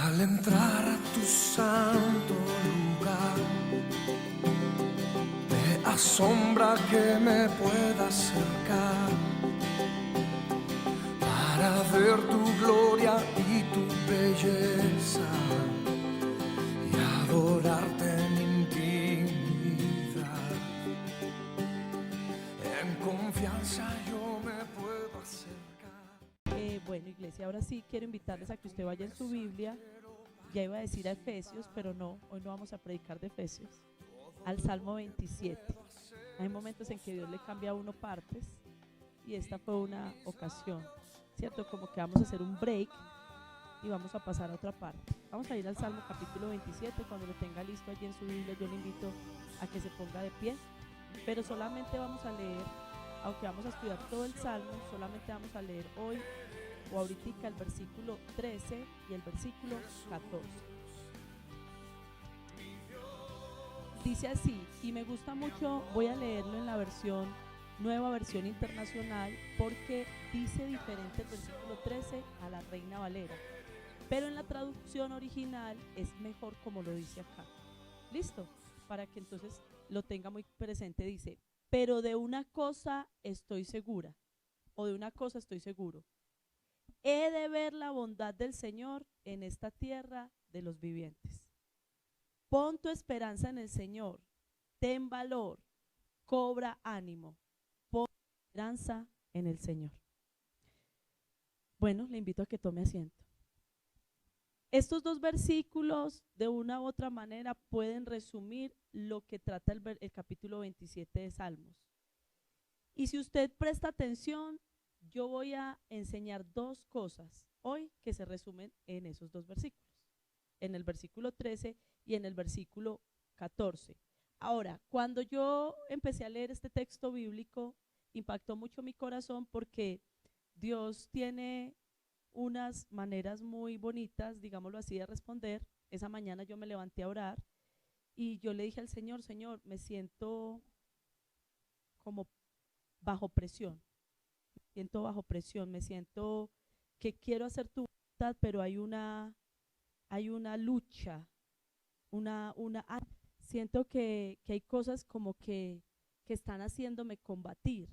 Al entrar a tu santo lugar, me asombra que me pueda acercar para ver tu gloria y tu belleza y adorarte en intimidad. En confianza yo me puedo acercar. Bueno, iglesia, ahora sí quiero invitarles a que usted vaya en su Biblia. Ya iba a decir a Efesios, pero no, hoy no vamos a predicar de Efesios. Al Salmo 27. Hay momentos en que Dios le cambia a uno partes y esta fue una ocasión, ¿cierto? Como que vamos a hacer un break y vamos a pasar a otra parte. Vamos a ir al Salmo capítulo 27. Cuando lo tenga listo allí en su Biblia, yo le invito a que se ponga de pie, pero solamente vamos a leer, aunque vamos a estudiar todo el Salmo, solamente vamos a leer hoy o ahorita el versículo 13 y el versículo 14. Dice así, y me gusta mucho, voy a leerlo en la versión, nueva versión internacional, porque dice diferente el versículo 13 a la Reina Valera, pero en la traducción original es mejor como lo dice acá. ¿Listo? Para que entonces lo tenga muy presente. Dice, pero de una cosa estoy segura, o de una cosa estoy seguro, he de ver la bondad del Señor en esta tierra de los vivientes. Pon tu esperanza en el Señor, ten valor, cobra ánimo, pon tu esperanza en el Señor. Bueno, le invito a que tome asiento. Estos dos versículos, de una u otra manera, pueden resumir lo que trata el capítulo 27 de Salmos. Y si usted presta atención, yo voy a enseñar dos cosas hoy que se resumen en esos dos versículos, en el versículo 13 y en el versículo 14. Ahora, cuando yo empecé a leer este texto bíblico, impactó mucho mi corazón porque Dios tiene unas maneras muy bonitas, digámoslo así, de responder. Esa mañana yo me levanté a orar y yo le dije al Señor, Señor, me siento como bajo presión, me siento que quiero hacer tu voluntad, pero hay una lucha, siento que hay cosas como que están haciéndome combatir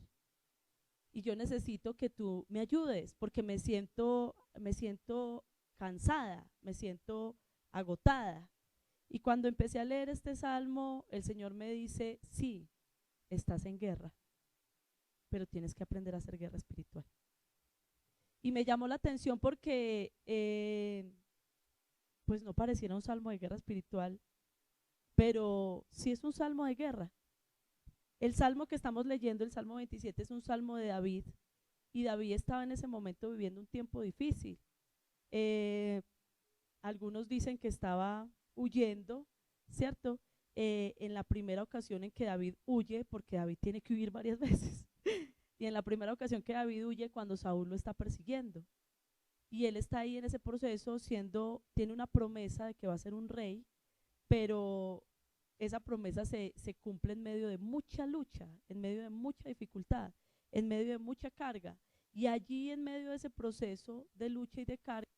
y yo necesito que tú me ayudes porque me siento cansada, me siento agotada. Y cuando empecé a leer este salmo, el Señor me dice, sí, estás en guerra, pero tienes que aprender a hacer guerra espiritual. Y me llamó la atención porque pues no pareciera un salmo de guerra espiritual, pero sí es un salmo de guerra. El salmo que estamos leyendo, el Salmo 27, es un salmo de David, y David estaba en ese momento viviendo un tiempo difícil. Eh, Algunos dicen que estaba huyendo, ¿cierto? En la primera ocasión en que David huye, porque David tiene que huir varias veces, y en la primera ocasión que David huye cuando Saúl lo está persiguiendo, y él está ahí en ese proceso tiene una promesa de que va a ser un rey, pero esa promesa se cumple en medio de mucha lucha, en medio de mucha dificultad, en medio de mucha carga. Y allí en medio de ese proceso de lucha y de carga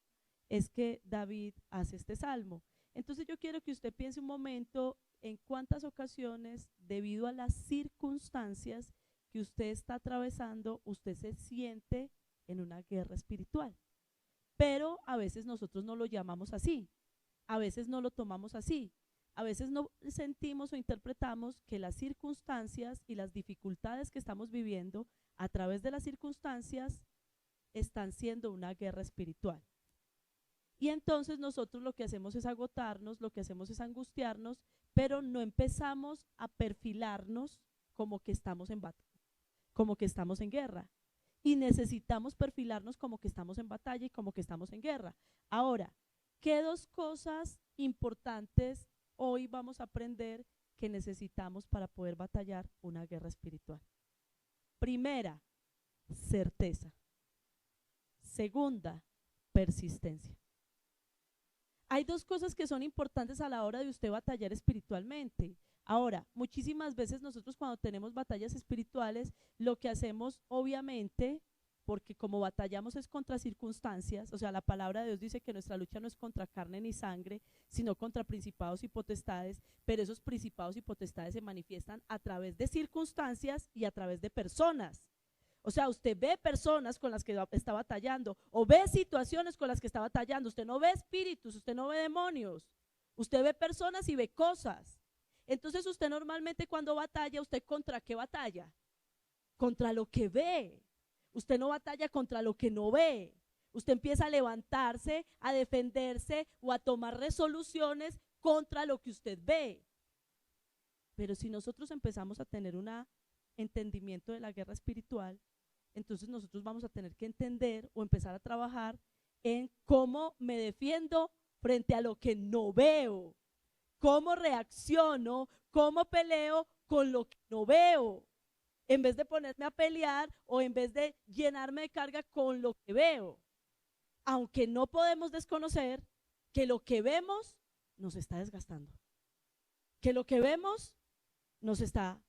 es que David hace este salmo. Entonces yo quiero que usted piense un momento en cuántas ocasiones, debido a las circunstancias que usted está atravesando, usted se siente en una guerra espiritual. Pero a veces nosotros no lo llamamos así, a veces no lo tomamos así. A veces no sentimos o interpretamos que las circunstancias y las dificultades que estamos viviendo a través de las circunstancias están siendo una guerra espiritual. Y entonces nosotros lo que hacemos es agotarnos, lo que hacemos es angustiarnos, pero no empezamos a perfilarnos como que estamos en batalla, como que estamos en guerra. Y necesitamos perfilarnos como que estamos en batalla y como que estamos en guerra. Ahora, ¿qué dos cosas importantes hoy vamos a aprender que necesitamos para poder batallar una guerra espiritual? Primera, certeza. Segunda, persistencia. Hay dos cosas que son importantes a la hora de usted batallar espiritualmente. Ahora, muchísimas veces nosotros cuando tenemos batallas espirituales, lo que hacemos obviamente porque como batallamos es contra circunstancias, o sea, la palabra de Dios dice que nuestra lucha no es contra carne ni sangre, sino contra principados y potestades, pero esos principados y potestades se manifiestan a través de circunstancias y a través de personas. O sea, usted ve personas con las que está batallando o ve situaciones con las que está batallando. Usted no ve espíritus, usted no ve demonios. Usted ve personas y ve cosas. Entonces usted normalmente cuando batalla, ¿usted contra qué batalla? Contra lo que ve. Usted no batalla contra lo que no ve. Usted empieza a levantarse, a defenderse o a tomar resoluciones contra lo que usted ve. Pero si nosotros empezamos a tener un entendimiento de la guerra espiritual, entonces nosotros vamos a tener que entender o empezar a trabajar en cómo me defiendo frente a lo que no veo, cómo reacciono, cómo peleo con lo que no veo, en vez de ponerme a pelear o en vez de llenarme de carga con lo que veo. Aunque no podemos desconocer que lo que vemos nos está desgastando, que lo que vemos nos está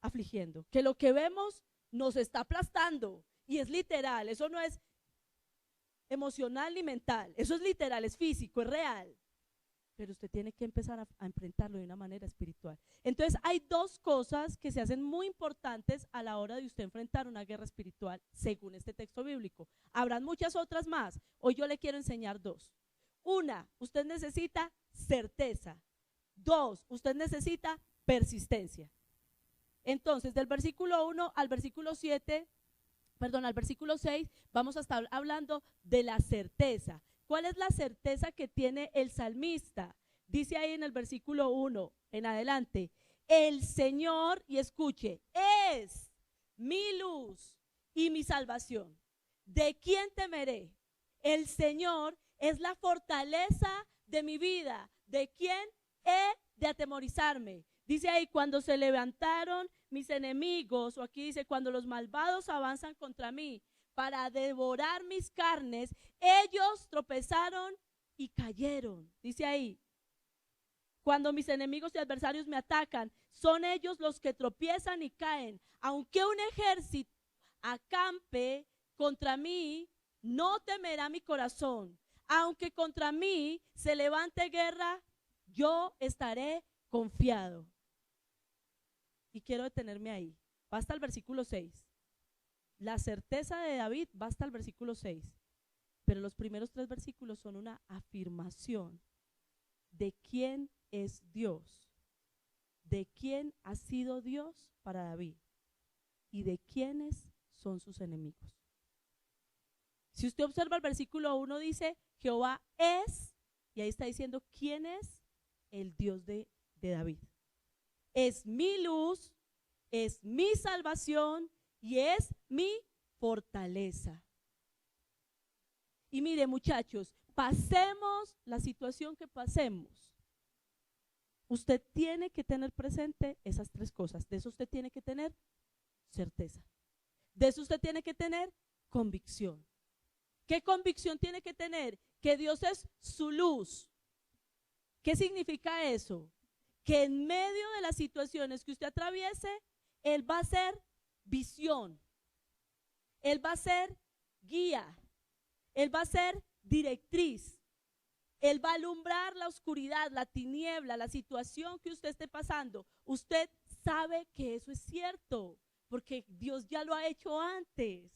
afligiendo, que lo que vemos nos está aplastando, y es literal, eso no es emocional ni mental, eso es literal, es físico, es real, pero usted tiene que empezar a enfrentarlo de una manera espiritual. Entonces hay dos cosas que se hacen muy importantes a la hora de usted enfrentar una guerra espiritual según este texto bíblico. Habrán muchas otras más, hoy yo le quiero enseñar dos. Una, usted necesita certeza. Dos, usted necesita persistencia. Entonces, del versículo 1 al versículo 7, al versículo 6, vamos a estar hablando de la certeza. ¿Cuál es la certeza que tiene el salmista? Dice ahí en el versículo 1 en adelante, el Señor, y escuche, es mi luz y mi salvación. ¿De quién temeré? El Señor es la fortaleza de mi vida. ¿De quién he de atemorizarme? Dice ahí, cuando se levantaron mis enemigos, o aquí dice, cuando los malvados avanzan contra mí para devorar mis carnes, ellos tropezaron y cayeron. Dice ahí, cuando mis enemigos y adversarios me atacan, son ellos los que tropiezan y caen. Aunque un ejército acampe contra mí, no temerá mi corazón. Aunque contra mí se levante guerra, yo estaré confiado. Y quiero detenerme ahí. Va hasta el versículo 6. La certeza de David va hasta el versículo 6. Pero los primeros 3 versículos son una afirmación de quién es Dios, de quién ha sido Dios para David y de quiénes son sus enemigos. Si usted observa el versículo 1 dice, Jehová es, y ahí está diciendo quién es el Dios de David. Es mi luz, es mi salvación y es mi fortaleza. Y mire, muchachos, pasemos la situación que pasemos, usted tiene que tener presente esas 3 cosas. De eso usted tiene que tener certeza. De eso usted tiene que tener convicción. ¿Qué convicción tiene que tener? Que Dios es su luz. ¿Qué significa eso? Que en medio de las situaciones que usted atraviese, Él va a ser visión, Él va a ser guía, Él va a ser directriz, Él va a alumbrar la oscuridad, la tiniebla, la situación que usted esté pasando. Usted sabe que eso es cierto, porque Dios ya lo ha hecho antes.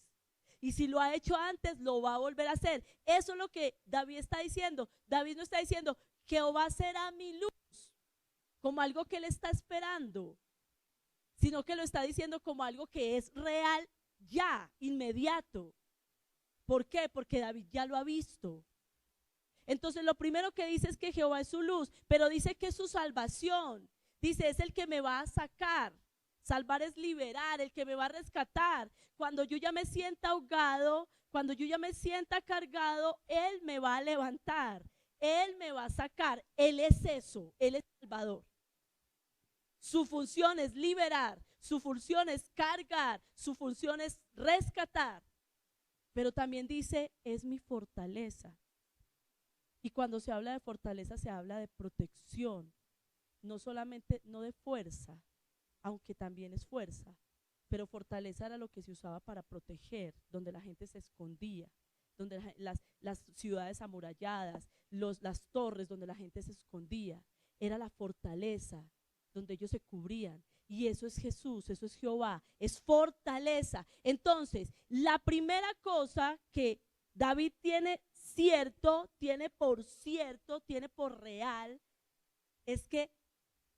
Y si lo ha hecho antes, lo va a volver a hacer. Eso es lo que David está diciendo. David no está diciendo, Jehová será mi luz, como algo que él está esperando, sino que lo está diciendo como algo que es real ya, inmediato. ¿Por qué? Porque David ya lo ha visto. Entonces lo primero que dice es que Jehová es su luz, pero dice que es su salvación. Dice, es el que me va a sacar. Salvar es liberar, el que me va a rescatar. Cuando yo ya me sienta ahogado, cuando yo ya me sienta cargado, Él me va a levantar. Él me va a sacar. Él es eso, Él es Salvador. Su función es liberar, su función es cargar, su función es rescatar. Pero también dice, es mi fortaleza. Y cuando se habla de fortaleza, se habla de protección. No solamente, no de fuerza, aunque también es fuerza, pero fortaleza era lo que se usaba para proteger, donde la gente se escondía, donde las ciudades amuralladas, las torres donde la gente se escondía, era la fortaleza donde ellos se cubrían. Y eso es Jesús, eso es Jehová, es fortaleza. Entonces, la primera cosa que David tiene cierto, tiene por cierto, tiene por real, es que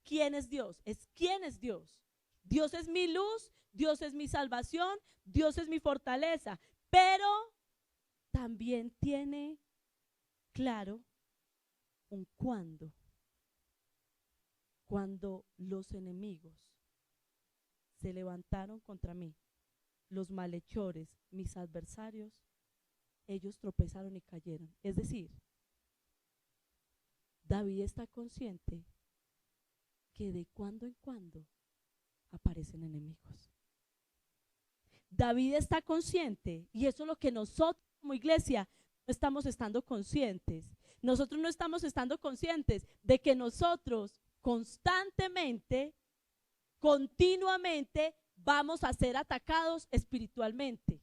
¿quién es Dios? Es quién es Dios. Dios es mi luz, Dios es mi salvación, Dios es mi fortaleza, pero también tiene claro un cuándo. Cuando los enemigos se levantaron contra mí, los malhechores, mis adversarios, ellos tropezaron y cayeron. Es decir, David está consciente que de cuando en cuando aparecen enemigos. David está consciente, y eso es lo que nosotros como iglesia no estamos estando conscientes. Nosotros no estamos estando conscientes de que nosotros constantemente, continuamente vamos a ser atacados espiritualmente.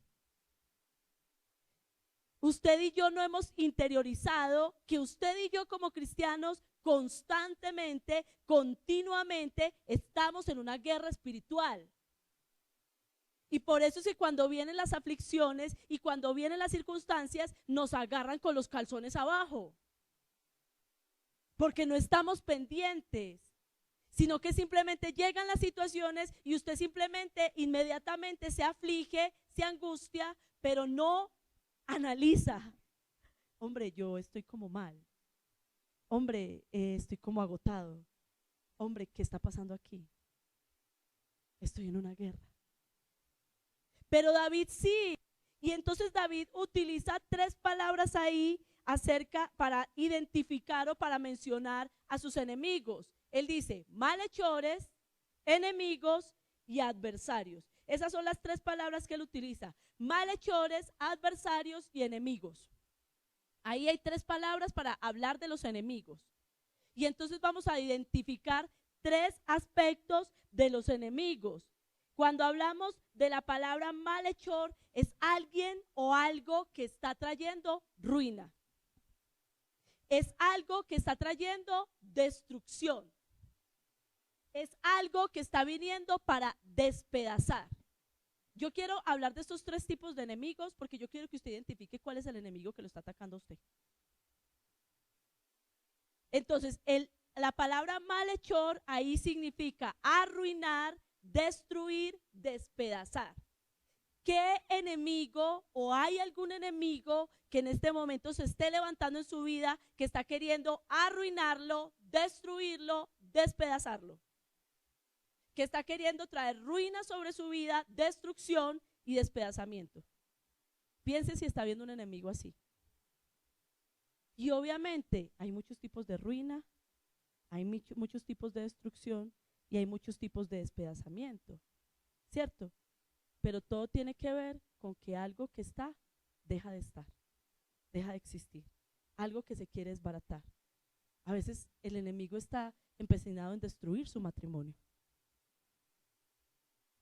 Usted y yo no hemos interiorizado que usted y yo como cristianos constantemente, continuamente estamos en una guerra espiritual. Y por eso es que cuando vienen las aflicciones y cuando vienen las circunstancias, nos agarran con los calzones abajo. Porque no estamos pendientes, sino que simplemente llegan las situaciones y usted simplemente inmediatamente se aflige, se angustia, pero no analiza. Hombre, yo estoy como mal. Hombre, estoy como agotado. Hombre, ¿qué está pasando aquí? Estoy en una guerra. Pero David sí. Y entonces David utiliza 3 palabras ahí para identificar o para mencionar a sus enemigos. Él dice malhechores, enemigos y adversarios. Esas son las 3 palabras que él utiliza: malhechores, adversarios y enemigos. Ahí hay 3 palabras para hablar de los enemigos. Y entonces vamos a identificar 3 aspectos de los enemigos. Cuando hablamos de la palabra malhechor, es alguien o algo que está trayendo ruina. Es algo que está trayendo destrucción. Es algo que está viniendo para despedazar. Yo quiero hablar de estos 3 tipos de enemigos porque yo quiero que usted identifique cuál es el enemigo que lo está atacando a usted. Entonces, la palabra malhechor ahí significa arruinar, destruir, despedazar. ¿Qué enemigo o hay algún enemigo que en este momento se esté levantando en su vida que está queriendo arruinarlo, destruirlo, despedazarlo? Que está queriendo traer ruina sobre su vida, destrucción y despedazamiento. Piense si está viendo un enemigo así. Y obviamente hay muchos tipos de ruina, hay muchos tipos de destrucción y hay muchos tipos de despedazamiento, ¿cierto? Pero todo tiene que ver con que algo que está, deja de estar, deja de existir. Algo que se quiere desbaratar. A veces el enemigo está empecinado en destruir su matrimonio.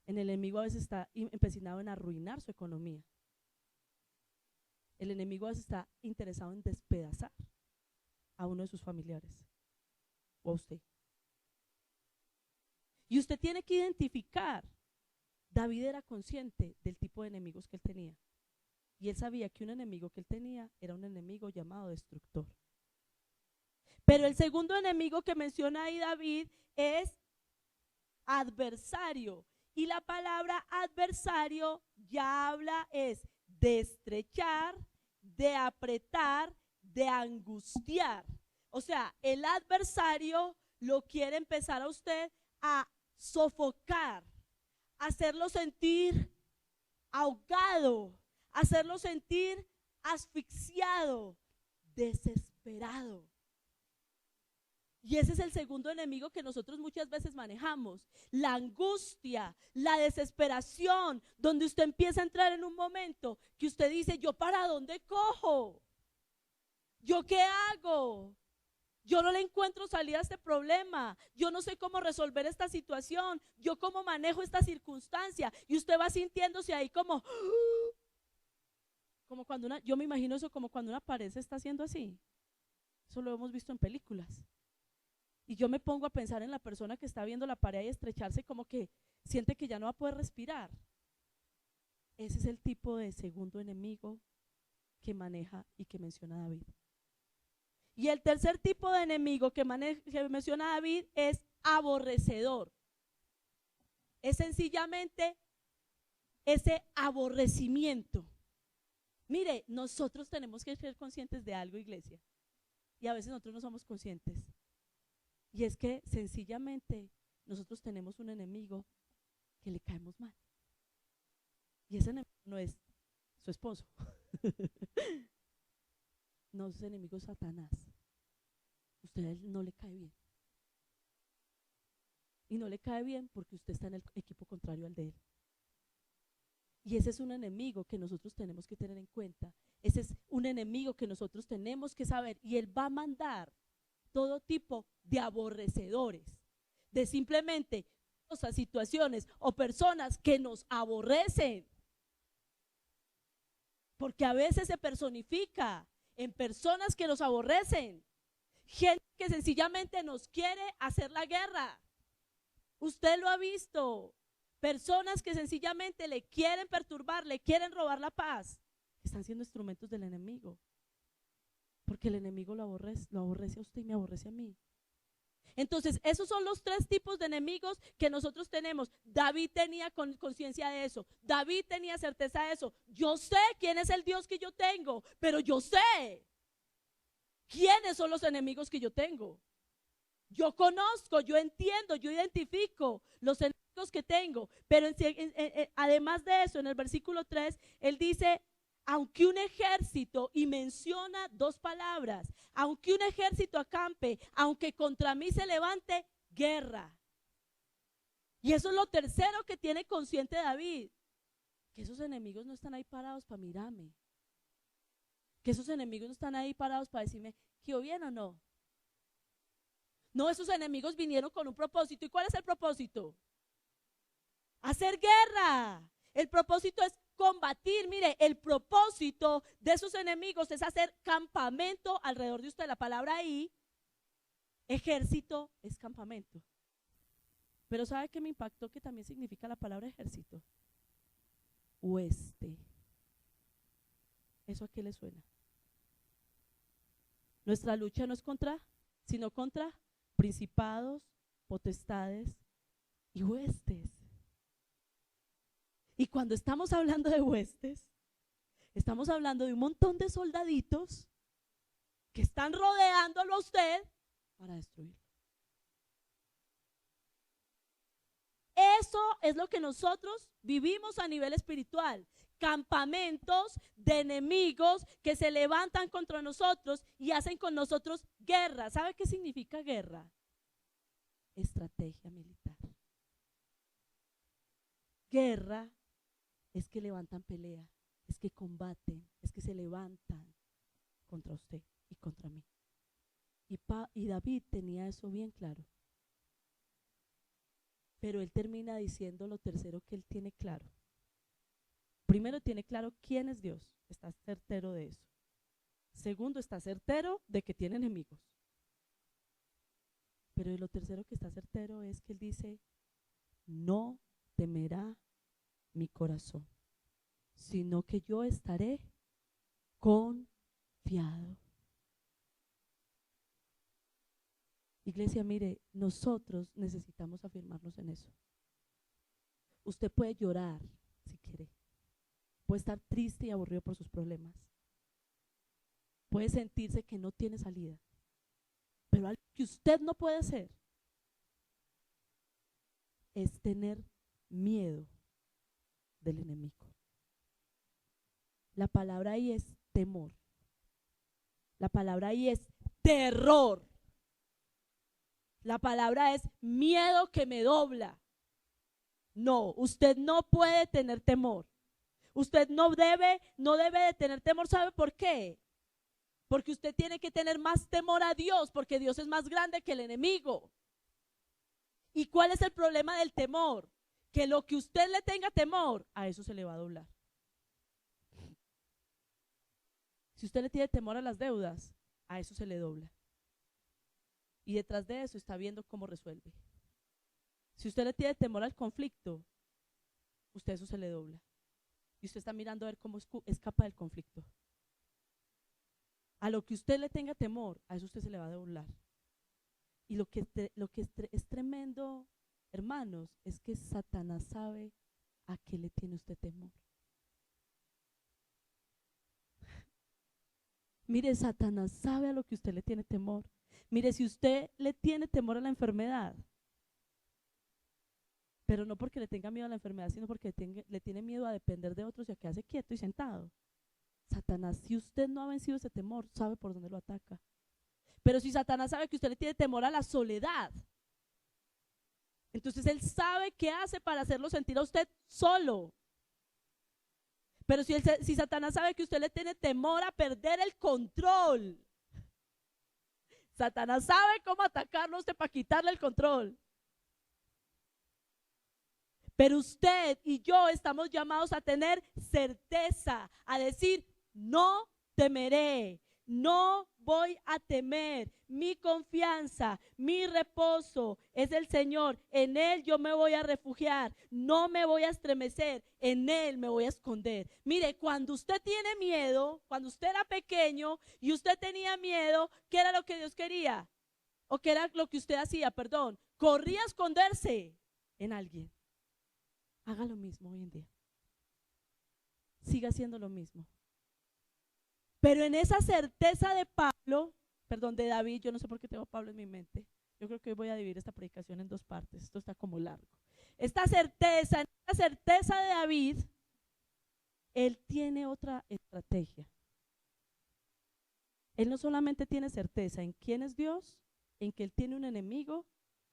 El enemigo a veces está empecinado en arruinar su economía. El enemigo a veces está interesado en despedazar a uno de sus familiares o a usted. Y usted tiene que identificar. David era consciente del tipo de enemigos que él tenía. Y él sabía que un enemigo que él tenía era un enemigo llamado destructor. Pero el segundo enemigo que menciona ahí David es adversario. Y la palabra adversario ya habla es de estrechar, de apretar, de angustiar. O sea, el adversario lo quiere empezar a usted a sofocar, hacerlo sentir ahogado, hacerlo sentir asfixiado, desesperado. Y ese es el segundo enemigo que nosotros muchas veces manejamos, la angustia, la desesperación, donde usted empieza a entrar en un momento que usted dice, ¿yo para dónde cojo? ¿Yo qué hago? Yo no le encuentro salida a este problema. Yo no sé cómo resolver esta situación. Yo cómo manejo esta circunstancia. Y usted va sintiéndose ahí como cuando yo me imagino eso como cuando una pared se está haciendo así. Eso lo hemos visto en películas. Y yo me pongo a pensar en la persona que está viendo la pared y estrecharse, como que siente que ya no va a poder respirar. Ese es el tipo de segundo enemigo que maneja y que menciona David. Y el tercer tipo de enemigo que menciona David es aborrecedor. Es sencillamente ese aborrecimiento. Mire, nosotros tenemos que ser conscientes de algo, iglesia, y a veces nosotros no somos conscientes. Y es que sencillamente nosotros tenemos un enemigo que le caemos mal. Y ese enemigo no es su esposo. No, ese enemigo es Satanás. Usted no le cae bien. Y no le cae bien porque usted está en el equipo contrario al de él. Y ese es un enemigo que nosotros tenemos que tener en cuenta. Ese es un enemigo que nosotros tenemos que saber. Y él va a mandar todo tipo de aborrecedores, de simplemente cosas, situaciones o personas que nos aborrecen. Porque a veces se personifica en personas que nos aborrecen. Gente que sencillamente nos quiere hacer la guerra. Usted lo ha visto. Personas que sencillamente le quieren perturbar, le quieren robar la paz. Están siendo instrumentos del enemigo. Porque el enemigo lo aborrece a usted y me aborrece a mí. Entonces, esos son los tres tipos de enemigos que nosotros tenemos. David tenía conciencia de eso. David tenía certeza de eso. Yo sé quién es el Dios que yo tengo, pero yo sé quiénes son los enemigos que yo tengo. Yo conozco, yo entiendo, yo identifico los enemigos que tengo. Pero además de eso, en el versículo 3, él dice, aunque un ejército, y menciona dos palabras, aunque un ejército acampe, aunque contra mí se levante guerra. Y eso es lo tercero que tiene consciente David, que esos enemigos no están ahí parados para mirarme, que esos enemigos no están ahí parados para decirme, ¿quedó bien o no? No, esos enemigos vinieron con un propósito. ¿Y cuál es el propósito? Hacer guerra. El propósito es combatir. Mire, el propósito de esos enemigos es hacer campamento alrededor de usted. La palabra ahí, ejército, es campamento. Pero ¿sabe qué me impactó? Que también significa la palabra ejército. Hueste. ¿Eso a qué le suena? Nuestra lucha no es sino contra principados, potestades y huestes. Y cuando estamos hablando de huestes, estamos hablando de un montón de soldaditos que están rodeándolo a usted para destruirlo. Eso es lo que nosotros vivimos a nivel espiritual. Campamentos de enemigos que se levantan contra nosotros y hacen con nosotros guerra. ¿Sabe qué significa guerra? Estrategia militar. Guerra es que levantan pelea, es que combaten, es que se levantan contra usted y contra mí. Y David tenía eso bien claro. Pero él termina diciendo lo tercero que él tiene claro. Primero tiene claro quién es Dios, está certero de eso. Segundo, está certero de que tiene enemigos. Pero lo tercero que está certero es que él dice, no temerá mi corazón, sino que yo estaré confiado. Iglesia, mire, nosotros necesitamos afirmarnos en eso. Usted puede llorar si quiere, puede estar triste y aburrido por sus problemas, puede sentirse que no tiene salida, pero algo que usted no puede hacer es tener miedo del enemigo. La palabra ahí es temor. La palabra ahí es terror. La palabra es miedo que me dobla. No, usted no puede tener temor. Usted no debe de tener temor. ¿Sabe por qué? porque usted tiene que tener más temor a Dios, porque Dios es más grande que el enemigo. ¿Y cuál es el problema del temor? Que lo que usted le tenga temor, a eso se le va a doblar. Si usted le tiene temor a las deudas, a eso se le dobla. Y detrás de eso está viendo cómo resuelve. Si usted le tiene temor al conflicto, usted eso se le dobla. Y usted está mirando a ver cómo escapa del conflicto. A lo que usted le tenga temor, a eso usted se le va a doblar. Y lo que es tremendo, hermanos, es que Satanás sabe a qué le tiene usted temor. Mire, Satanás sabe a lo que usted le tiene temor. Mire, si usted le tiene temor a la enfermedad, pero no porque le tenga miedo a la enfermedad, sino porque le tiene miedo a depender de otros y a quedarse quieto y sentado. Satanás, si usted no ha vencido ese temor, sabe por dónde lo ataca. Pero si Satanás sabe que usted le tiene temor a la soledad, entonces él sabe qué hace para hacerlo sentir a usted solo. Pero si Satanás sabe que usted le tiene temor a perder el control, Satanás sabe cómo atacarlo a usted para quitarle el control. Pero usted y yo estamos llamados a tener certeza, a decir, no temeré, no voy a temer. Mi confianza, mi reposo es el Señor. En Él yo me voy a refugiar, no me voy a estremecer, en Él me voy a esconder. Mire, cuando usted tiene miedo, cuando usted era pequeño y usted tenía miedo, ¿qué era lo que Dios quería? ¿O qué era lo que usted hacía? Perdón, corría a esconderse en alguien. Haga lo mismo hoy en día. Siga haciendo lo mismo. Pero en esa certeza de de David, yo no sé por qué tengo a Pablo en mi mente. Yo creo que hoy voy a dividir esta predicación en dos partes. Esto está como largo. En esta certeza de David, él tiene otra estrategia. Él no solamente tiene certeza en quién es Dios, en que él tiene un enemigo,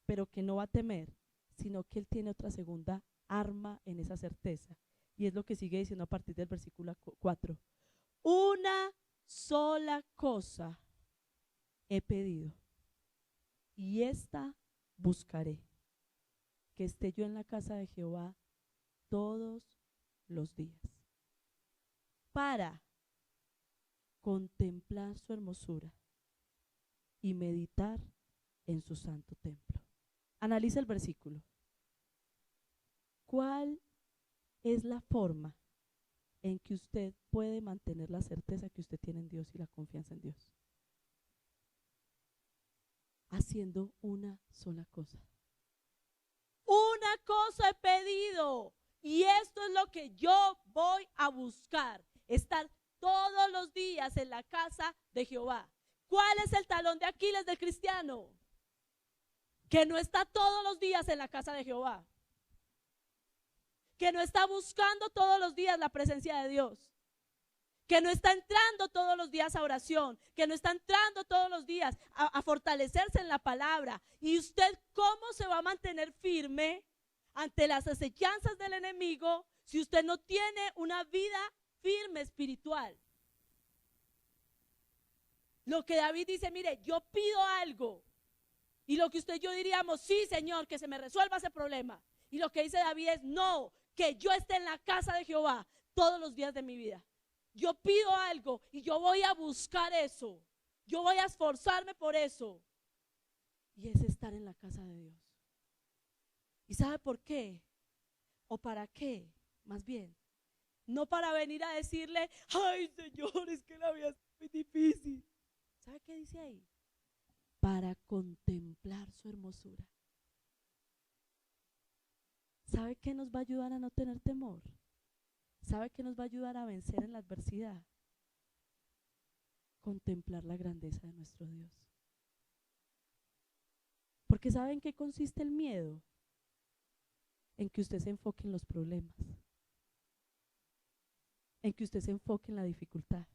pero que no va a temer, sino que él tiene otra segunda arma en esa certeza. Y es lo que sigue diciendo a partir del versículo 4. Una sola cosa he pedido, y esta buscaré, que esté yo en la casa de Jehová todos los días, para contemplar su hermosura y meditar en su santo templo. Analiza el versículo. ¿Cuál es la forma en que usted puede mantener la certeza que usted tiene en Dios y la confianza en Dios? Haciendo una sola cosa. Una cosa he pedido, y esto es lo que yo voy a buscar: estar todos los días en la casa de Jehová. ¿Cuál es el talón de Aquiles del cristiano? Que no está todos los días en la casa de Jehová, que no está buscando todos los días la presencia de Dios, que no está entrando todos los días a oración, que no está entrando todos los días a fortalecerse en la palabra. ¿Y usted cómo se va a mantener firme ante las acechanzas del enemigo si usted no tiene una vida firme espiritual? Lo que David dice, mire, yo pido algo, y lo que usted y yo diríamos, sí, Señor, que se me resuelva ese problema. Y lo que dice David es, no, que yo esté en la casa de Jehová todos los días de mi vida. Yo pido algo y yo voy a buscar eso. Yo voy a esforzarme por eso. Y es estar en la casa de Dios. ¿Y sabe por qué? ¿O para qué? Más bien, no para venir a decirle, ay, Señor, es que la vida es muy difícil. ¿Sabe qué dice ahí? Para contemplar su hermosura. ¿Sabe qué nos va a ayudar a no tener temor? ¿Sabe qué nos va a ayudar a vencer en la adversidad? Contemplar la grandeza de nuestro Dios. Porque ¿sabe en qué consiste el miedo? En que usted se enfoque en los problemas, en que usted se enfoque en la dificultad.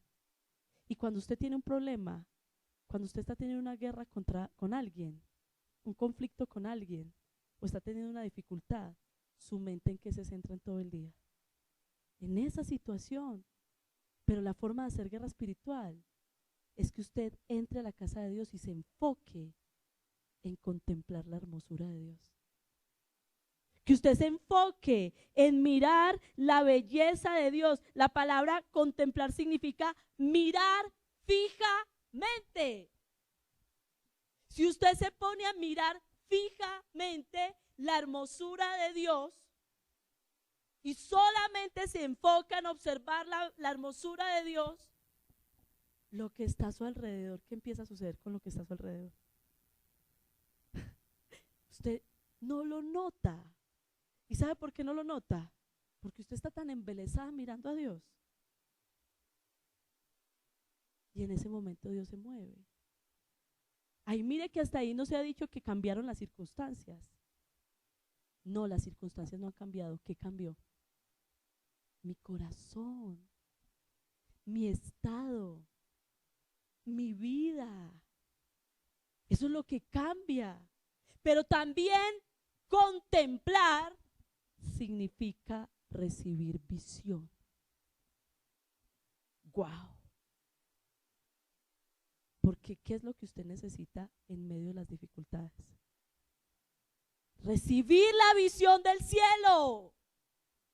Y cuando usted tiene un problema, cuando usted está teniendo una guerra con alguien, un conflicto con alguien, o está teniendo una dificultad, su mente en qué se centra en todo el día, en esa situación. Pero la forma de hacer guerra espiritual es que usted entre a la casa de Dios y se enfoque en contemplar la hermosura de Dios. Que usted se enfoque en mirar la belleza de Dios. La palabra contemplar significa mirar fijamente. Si usted se pone a mirar fijamente la hermosura de Dios y solamente se enfoca en observar la hermosura de Dios, lo que está a su alrededor, ¿qué empieza a suceder con lo que está a su alrededor? Usted no lo nota. ¿Y sabe por qué no lo nota? Porque usted está tan embelesada mirando a Dios. Y en ese momento Dios se mueve. Ahí mire que hasta ahí no se ha dicho que cambiaron las circunstancias. No, las circunstancias no han cambiado. ¿Qué cambió? Mi corazón, mi estado, mi vida. Eso es lo que cambia. Pero también contemplar significa recibir visión. Wow. Porque ¿qué es lo que usted necesita en medio de las dificultades? Recibir la visión del cielo.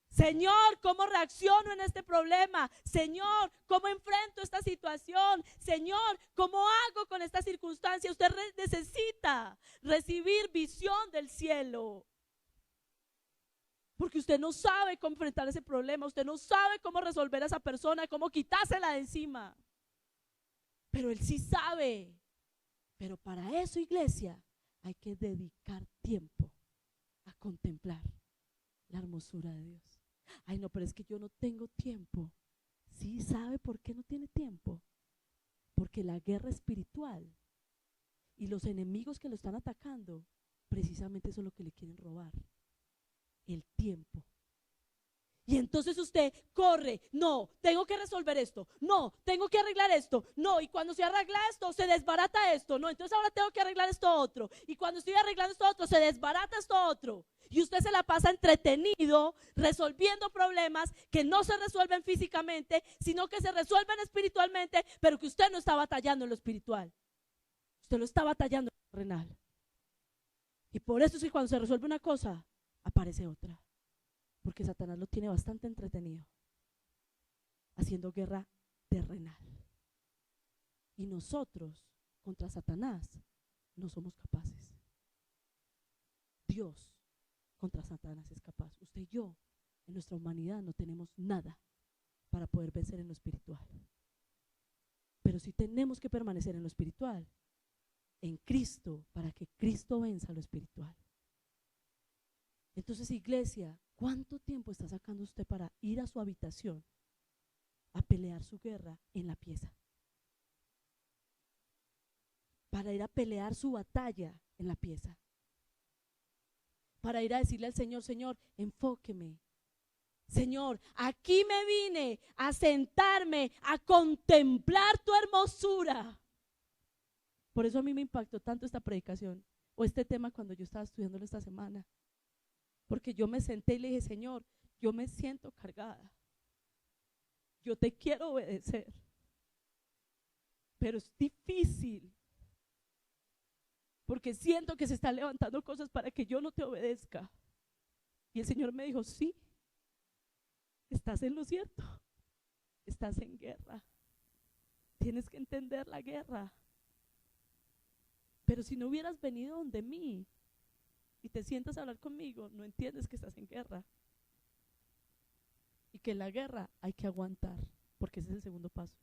Señor, ¿cómo reacciono en este problema? Señor, ¿cómo enfrento esta situación? Señor, ¿cómo hago con esta circunstancia? Usted necesita recibir visión del cielo. Porque usted no sabe cómo enfrentar ese problema, usted no sabe cómo resolver a esa persona, cómo quitársela de encima. Pero Él sí sabe. Pero para eso, iglesia, hay que dedicar tiempo a contemplar la hermosura de Dios. Ay, no, pero es que yo no tengo tiempo. Sí, ¿sabe por qué no tiene tiempo? Porque la guerra espiritual y los enemigos que lo están atacando, precisamente eso es lo que le quieren robar. El tiempo. Y entonces usted corre, no, tengo que resolver esto, no, tengo que arreglar esto, no, y cuando se arregla esto, se desbarata esto, no, entonces ahora tengo que arreglar esto otro, y cuando estoy arreglando esto otro, se desbarata esto otro, y usted se la pasa entretenido, resolviendo problemas que no se resuelven físicamente, sino que se resuelven espiritualmente, pero que usted no está batallando en lo espiritual, usted lo está batallando en lo terrenal. Y por eso es que cuando se resuelve una cosa, aparece otra. Porque Satanás lo tiene bastante entretenido, haciendo guerra terrenal. Y nosotros contra Satanás no somos capaces. Dios contra Satanás es capaz. Usted y yo, en nuestra humanidad, no tenemos nada para poder vencer en lo espiritual. Pero sí tenemos que permanecer en lo espiritual, en Cristo, para que Cristo venza lo espiritual. Entonces, iglesia, ¿cuánto tiempo está sacando usted para ir a su habitación a pelear su guerra en la pieza? Para ir a pelear su batalla en la pieza. Para ir a decirle al Señor, Señor, enfóqueme. Señor, aquí me vine a sentarme, a contemplar tu hermosura. Por eso a mí me impactó tanto esta predicación o este tema cuando yo estaba estudiándolo esta semana. Porque yo me senté y le dije, Señor, yo me siento cargada. Yo te quiero obedecer. Pero es difícil. Porque siento que se están levantando cosas para que yo no te obedezca. Y el Señor me dijo, sí, estás en lo cierto. Estás en guerra. Tienes que entender la guerra. Pero si no hubieras venido donde mí y te sientas a hablar conmigo, no entiendes que estás en guerra. Y que en la guerra hay que aguantar, porque ese es el segundo paso.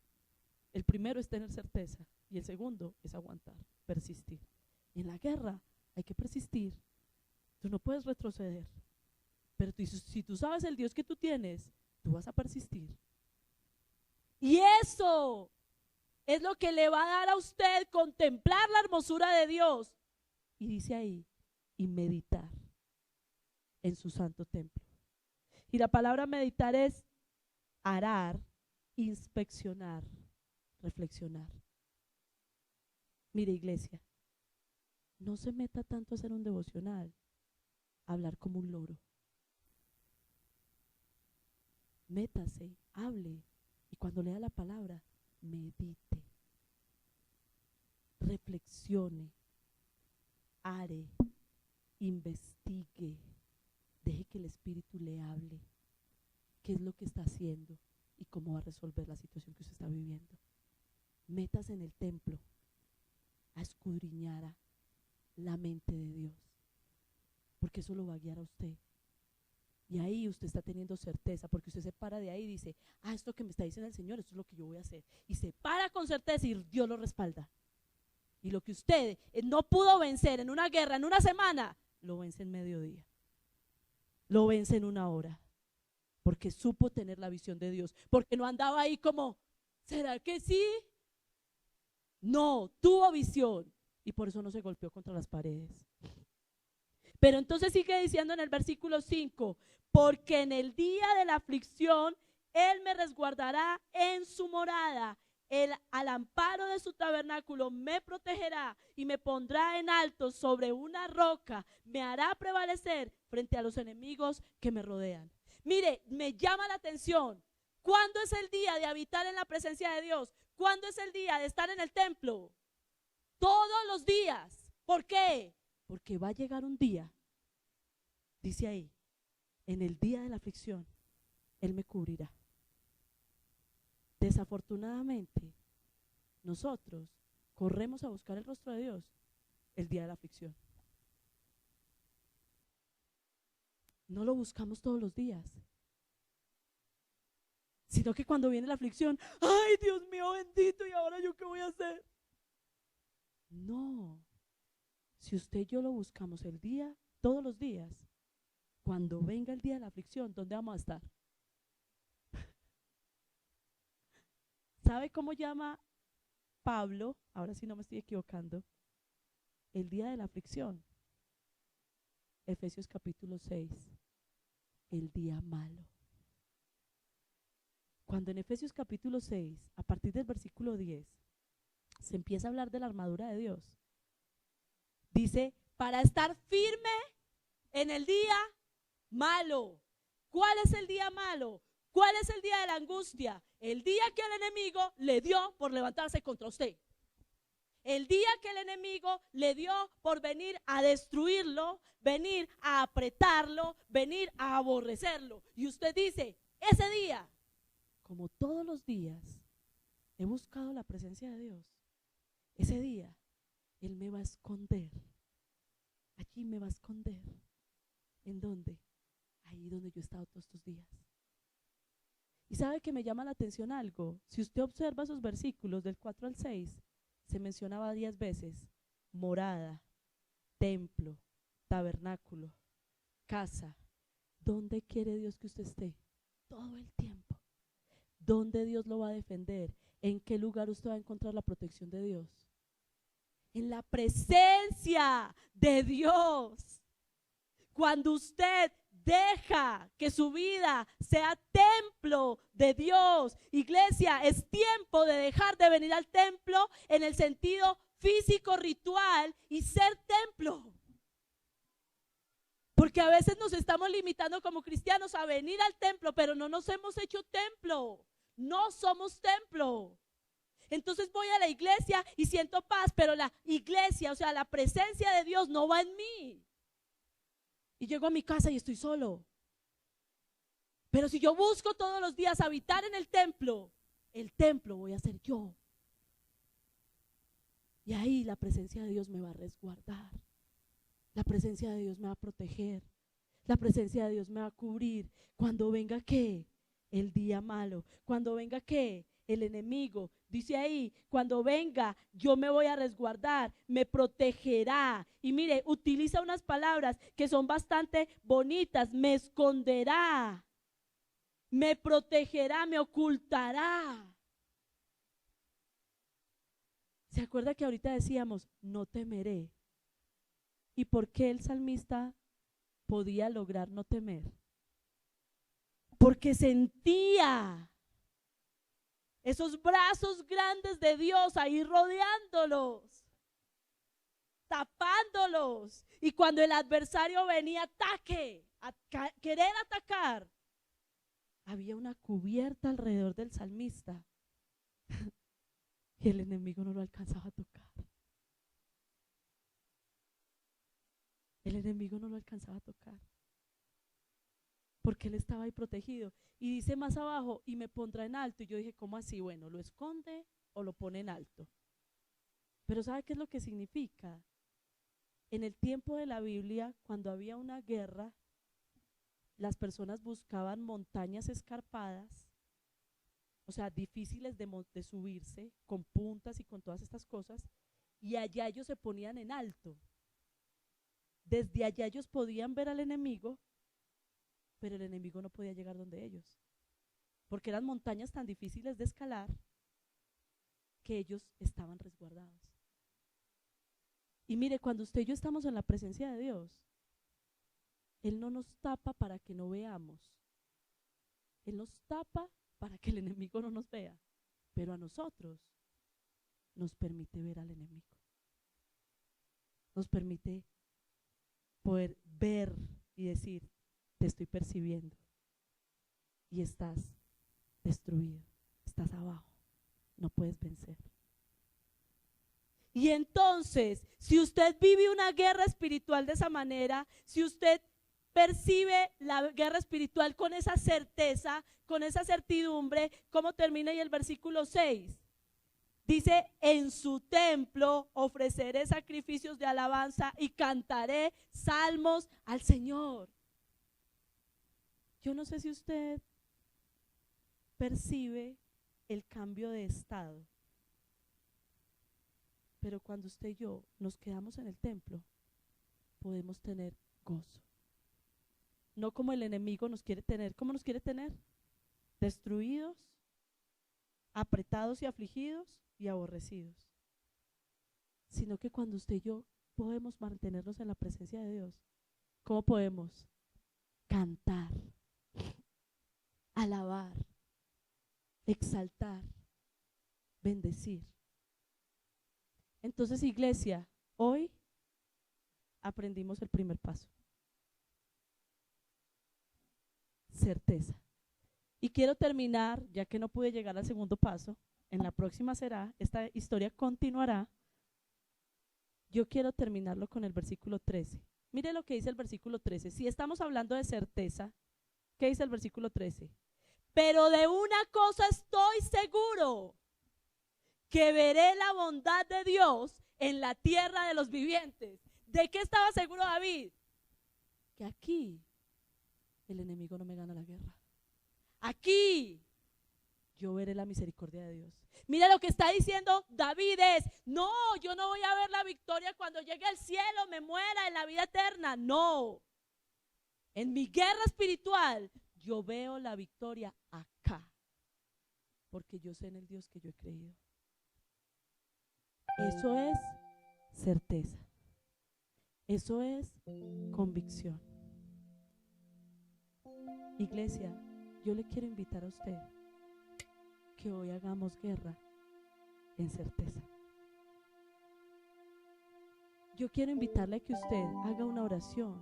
El primero es tener certeza y el segundo es aguantar, persistir. Y en la guerra hay que persistir. Tú no puedes retroceder. Pero si tú sabes el Dios que tú tienes, tú vas a persistir. Y eso es lo que le va a dar a usted contemplar la hermosura de Dios. Y dice ahí, y meditar en su santo templo. Y la palabra meditar es arar, inspeccionar, reflexionar. Mire, iglesia, no se meta tanto a hacer un devocional, a hablar como un loro. Métase, hable, y cuando lea la palabra, medite. reflexione, are, investigue, deje que el Espíritu le hable, qué es lo que está haciendo y cómo va a resolver la situación que usted está viviendo. Métase en el templo a escudriñar la mente de Dios, porque eso lo va a guiar a usted. Y ahí usted está teniendo certeza, porque usted se para de ahí y dice, esto que me está diciendo el Señor, esto es lo que yo voy a hacer. Y se para con certeza y Dios lo respalda. Y lo que usted no pudo vencer en una guerra, en una semana, lo vence en mediodía. Lo vence en una hora. Porque supo tener la visión de Dios. Porque no andaba ahí como, ¿será que sí? No, tuvo visión. Y por eso no se golpeó contra las paredes. Pero entonces sigue diciendo en el versículo 5, porque en el día de la aflicción Él me resguardará en su morada, al amparo de su tabernáculo me protegerá y me pondrá en alto sobre una roca, me hará prevalecer frente a los enemigos que me rodean. Mire, me llama la atención, ¿cuándo es el día de habitar en la presencia de Dios? ¿Cuándo es el día de estar en el templo? Todos los días. ¿Por qué? Porque va a llegar un día, dice ahí, en el día de la aflicción, Él me cubrirá. Desafortunadamente, nosotros corremos a buscar el rostro de Dios el día de la aflicción. No lo buscamos todos los días, sino que cuando viene la aflicción, ¡ay, Dios mío bendito! ¿Y ahora yo qué voy a hacer? No. Si usted y yo lo buscamos el día, todos los días, cuando venga el día de la aflicción, ¿dónde vamos a estar? ¿Sabe cómo llama Pablo? Ahora sí no me estoy equivocando. El día de la aflicción. Efesios capítulo 6. El día malo. Cuando en Efesios capítulo 6, a partir del versículo 10, se empieza a hablar de la armadura de Dios. Dice, para estar firme en el día malo. ¿Cuál es el día malo? ¿Cuál es el día de la angustia? El día que el enemigo le dio por levantarse contra usted. El día que el enemigo le dio por venir a destruirlo, venir a apretarlo, venir a aborrecerlo. Y usted dice, ese día, como todos los días, he buscado la presencia de Dios. Ese día, Él me va a esconder. Allí me va a esconder. ¿En dónde? Ahí donde yo he estado todos estos días. Y sabe que me llama la atención algo. Si usted observa esos versículos del 4 al 6, se mencionaba 10 veces morada, templo, tabernáculo, casa. ¿Dónde quiere Dios que usted esté? Todo el tiempo. ¿Dónde Dios lo va a defender? ¿En qué lugar usted va a encontrar la protección de Dios? En la presencia de Dios. Cuando usted deja que su vida sea templo de Dios. Iglesia, es tiempo de dejar de venir al templo en el sentido físico, ritual y ser templo. Porque a veces nos estamos limitando como cristianos a venir al templo, pero no nos hemos hecho templo. No somos templo. Entonces voy a la iglesia y siento paz, pero la iglesia, o sea, la presencia de Dios no va en mí. Y llego a mi casa y estoy solo. Pero si yo busco todos los días habitar en el templo voy a ser yo. Y ahí la presencia de Dios me va a resguardar. La presencia de Dios me va a proteger. La presencia de Dios me va a cubrir. Cuando venga, ¿qué? El día malo. Cuando venga, ¿qué? El enemigo. Dice ahí, cuando venga, yo me voy a resguardar, me protegerá. Y mire, utiliza unas palabras que son bastante bonitas. Me esconderá, me protegerá, me ocultará. ¿Se acuerda que ahorita decíamos, no temeré? ¿Y por qué el salmista podía lograr no temer? Porque sentía esos brazos grandes de Dios ahí rodeándolos, tapándolos. Y cuando el adversario venía a querer atacar, había una cubierta alrededor del salmista y el enemigo no lo alcanzaba a tocar. el enemigo no lo alcanzaba a tocar, porque él estaba ahí protegido. Y dice más abajo, y me pondrá en alto. Y yo dije, ¿cómo así? Bueno, ¿lo esconde o lo pone en alto? Pero ¿sabe qué es lo que significa? En el tiempo de la Biblia, cuando había una guerra, las personas buscaban montañas escarpadas, o sea, difíciles de subirse, con puntas y con todas estas cosas, y allá ellos se ponían en alto. Desde allá ellos podían ver al enemigo, pero el enemigo no podía llegar donde ellos, porque eran montañas tan difíciles de escalar que ellos estaban resguardados. Y mire, cuando usted y yo estamos en la presencia de Dios, Él no nos tapa para que no veamos. Él nos tapa para que el enemigo no nos vea, pero a nosotros nos permite ver al enemigo. Nos permite poder ver y decir, te estoy percibiendo y estás destruido, estás abajo, no puedes vencer. Y entonces, si usted vive una guerra espiritual de esa manera, si usted percibe la guerra espiritual con esa certeza, con esa certidumbre, ¿cómo termina ahí el versículo 6? Dice, en su templo ofreceré sacrificios de alabanza y cantaré salmos al Señor. Yo no sé si usted percibe el cambio de estado, pero cuando usted y yo nos quedamos en el templo, podemos tener gozo. No como el enemigo nos quiere tener. ¿Cómo nos quiere tener? Destruidos, apretados y afligidos y aborrecidos. Sino que cuando usted y yo podemos mantenernos en la presencia de Dios, ¿cómo podemos? Cantar, alabar, exaltar, bendecir. Entonces, iglesia, hoy aprendimos el primer paso. Certeza. Y quiero terminar, ya que no pude llegar al segundo paso, en la próxima será, esta historia continuará. Yo quiero terminarlo con el versículo 13. Mire lo que dice el versículo 13. Si estamos hablando de certeza, ¿qué dice el versículo 13? Pero de una cosa estoy seguro, que veré la bondad de Dios en la tierra de los vivientes. ¿De qué estaba seguro David? Que aquí el enemigo no me gana la guerra. Aquí yo veré la misericordia de Dios. Mira lo que está diciendo David es, no, yo no voy a ver la victoria cuando llegue al cielo, me muera en la vida eterna. No, en mi guerra espiritual yo veo la victoria acá, porque yo sé en el Dios que yo he creído. Eso es certeza. Eso es convicción. Iglesia, yo le quiero invitar a usted que hoy hagamos guerra en certeza. Yo quiero invitarle a que usted haga una oración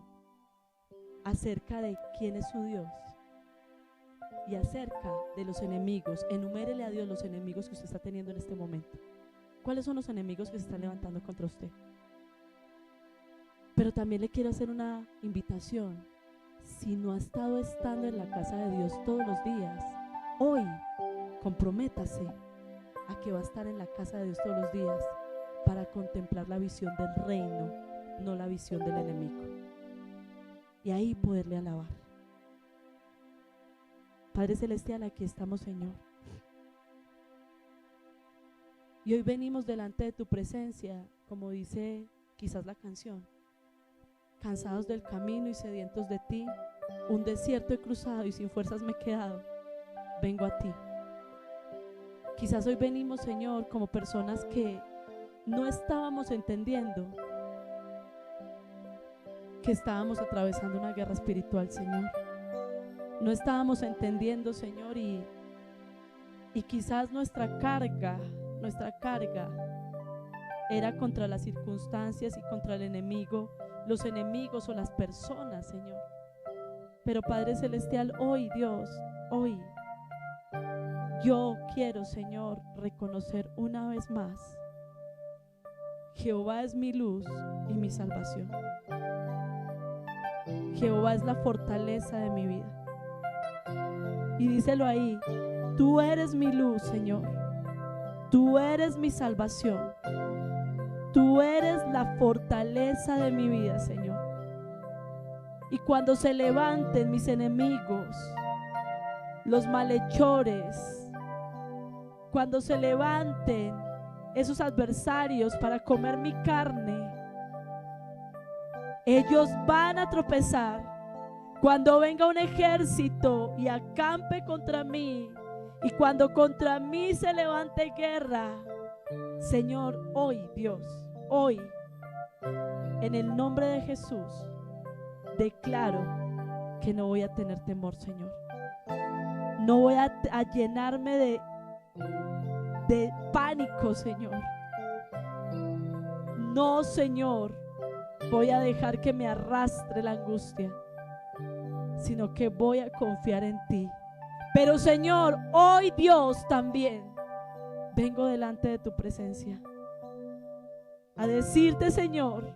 acerca de quién es su Dios y acerca de los enemigos. Enumérele a Dios los enemigos que usted está teniendo en este momento. ¿Cuáles son los enemigos que se están levantando contra usted? Pero también le quiero hacer una invitación. Si no ha estado estando en la casa de Dios todos los días, hoy comprométase a que va a estar en la casa de Dios todos los días para contemplar la visión del reino, no la visión del enemigo. Y ahí poderle alabar. Padre Celestial, aquí estamos, Señor. Y hoy venimos delante de tu presencia, como dice quizás la canción, cansados del camino y sedientos de ti, un desierto he cruzado y sin fuerzas me he quedado, vengo a ti. Quizás hoy venimos, Señor, como personas que no estábamos entendiendo que estábamos atravesando una guerra espiritual, Señor. No estábamos entendiendo, Señor, y quizás nuestra carga era contra las circunstancias y contra el enemigo, los enemigos o las personas, Señor. Pero Padre Celestial, hoy, Dios, hoy yo quiero, Señor, reconocer una vez más: Jehová es mi luz y mi salvación. Jehová es la fortaleza de mi vida. Y díselo ahí: tú eres mi luz, Señor. Tú eres mi salvación. Tú eres la fortaleza de mi vida, Señor. Y cuando se levanten mis enemigos, los malhechores, cuando se levanten esos adversarios para comer mi carne, ellos van a tropezar. Cuando venga un ejército y acampe contra mí, y cuando contra mí se levante guerra, Señor, hoy, Dios, hoy, en el nombre de Jesús, declaro que no voy a tener temor, Señor. No voy a llenarme de pánico, Señor. No, Señor, voy a dejar que me arrastre la angustia, sino que voy a confiar en ti. Pero, Señor, hoy, Dios, también vengo delante de tu presencia a decirte, Señor,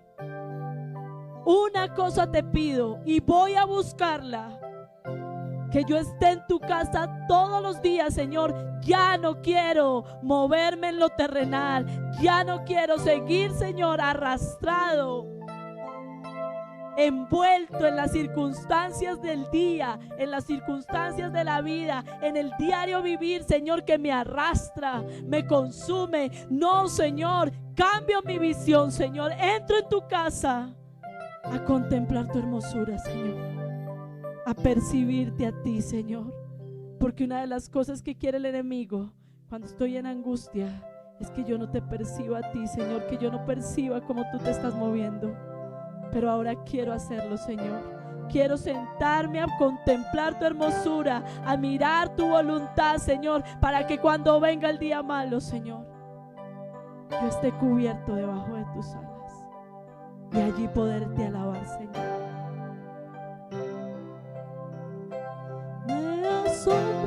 una cosa te pido y voy a buscarla: que yo esté en tu casa todos los días, Señor. Ya no quiero moverme en lo terrenal. Ya no quiero seguir, Señor, arrastrado, envuelto en las circunstancias del día, en las circunstancias de la vida, en el diario vivir, Señor, que me arrastra, me consume. No, Señor, cambio mi visión, Señor. Entro en tu casa a contemplar tu hermosura, Señor, a percibirte a ti, Señor. Porque una de las cosas que quiere el enemigo cuando estoy en angustia es que yo no te perciba a ti, Señor, que yo no perciba cómo tú te estás moviendo. Pero ahora quiero hacerlo, Señor. Quiero sentarme a contemplar tu hermosura, a mirar tu voluntad, Señor, para que cuando venga el día malo, Señor, yo esté cubierto debajo de tus alas y allí poderte alabar, Señor. Me asombra